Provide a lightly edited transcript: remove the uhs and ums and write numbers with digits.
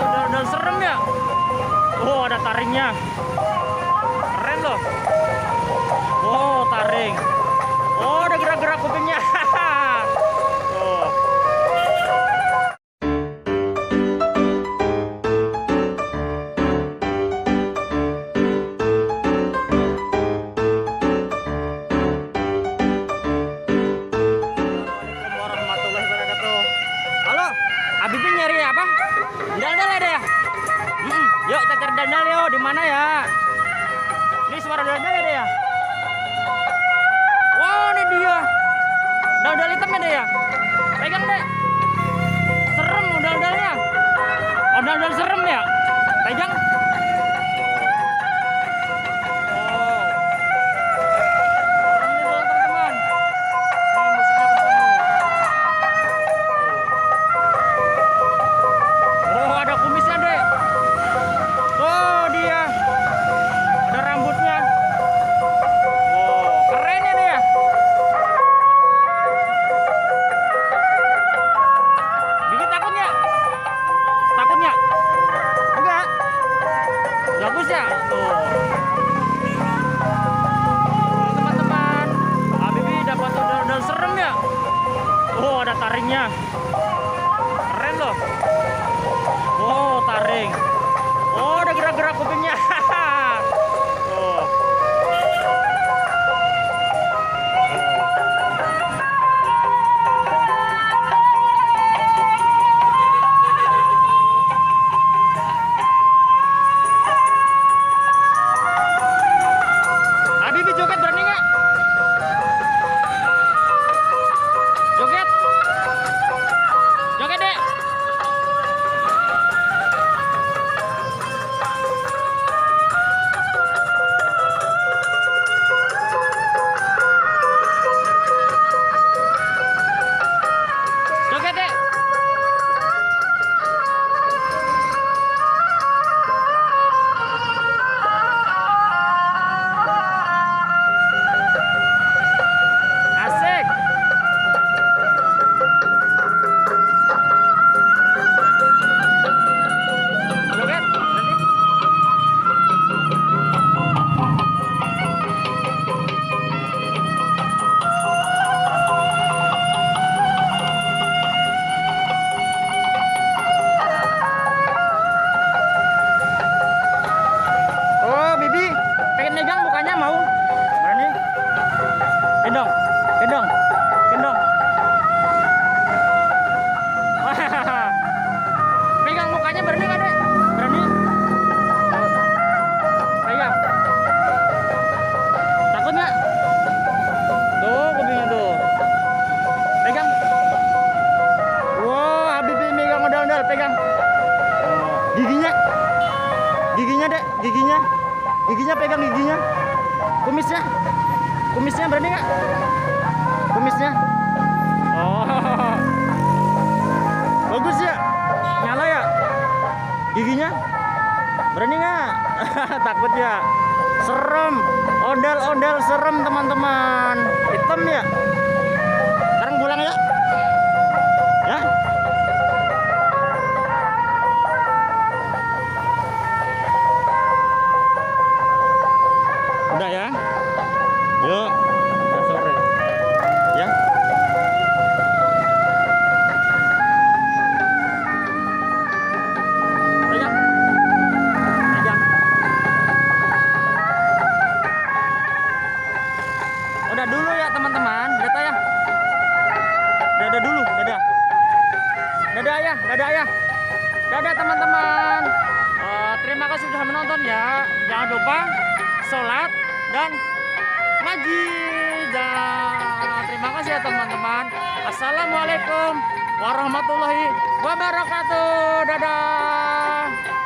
Udah serem ya. Oh, ada taringnya. Keren loh. Oh, taring. Oh, ada gerak-gerak kupingnya. Oh. Assalamualaikum warahmatullahi wabarakatuh. Halo, Habibie nyari apa? Dandal ada ya? Yuk kita cari dandal yuk. Di mana ya? Ini suara dandal ada ya? Wow, ini dia. Dandal hitam ada ya? Pegang deh. Serem dandalnya. Oh, dandal serem ya? Pegang. Oh. Serem nih dulu, teman-teman. Ini musiknya kenceng nih. Oh, ada kumisnya deh. Oh, dia. Ada rambutnya. Oh, keren ya dia. Bikin takut nggak? Takut nggak? Enggak. Bagus ya? Tuh. Oh, teman-teman. Habibie dapat udang serem ya? Oh, ada taringnya. Keren loh. Oh, taring. Oh, ada gerak-gerak kupingnya. Oh. Habibie joget berani nggak? Joget. Joget deh. Joget deh. Asik. Joget. Berani. Oh, Bibi, pengen megang mukanya mau? Berani? Gendong, gendong, gendong. Pegang mukanya berani nggak deh? Berani? Pegang. Takut nggak? Tuh, kupingnya tuh. Pegang. Wow, Habibie megang ondel-ondel, pegang. Oh, giginya. Giginya dek, giginya. Giginya pegang giginya. Kumisnya. Kumisnya berani nggak? Kumisnya. Oh. Bagus ya? Nyala ya? Giginya. Berani nggak? Takut ya? Serem. Ondel-ondel serem teman-teman. Hitam ya? Sekarang pulang ya? Ya? Udah ya? Yuk, udah sore. Ya? Pegang. Pegang. Udah dulu ya teman-teman. Dadah ya. Dadah dulu, dadah. Dadah ya, dadah ya. Dadah teman-teman. Terima kasih sudah menonton ya. Jangan lupa sholat dan ngaji. Dan terima kasih ya teman-teman. Assalamualaikum warahmatullahi wabarakatuh. Dadah.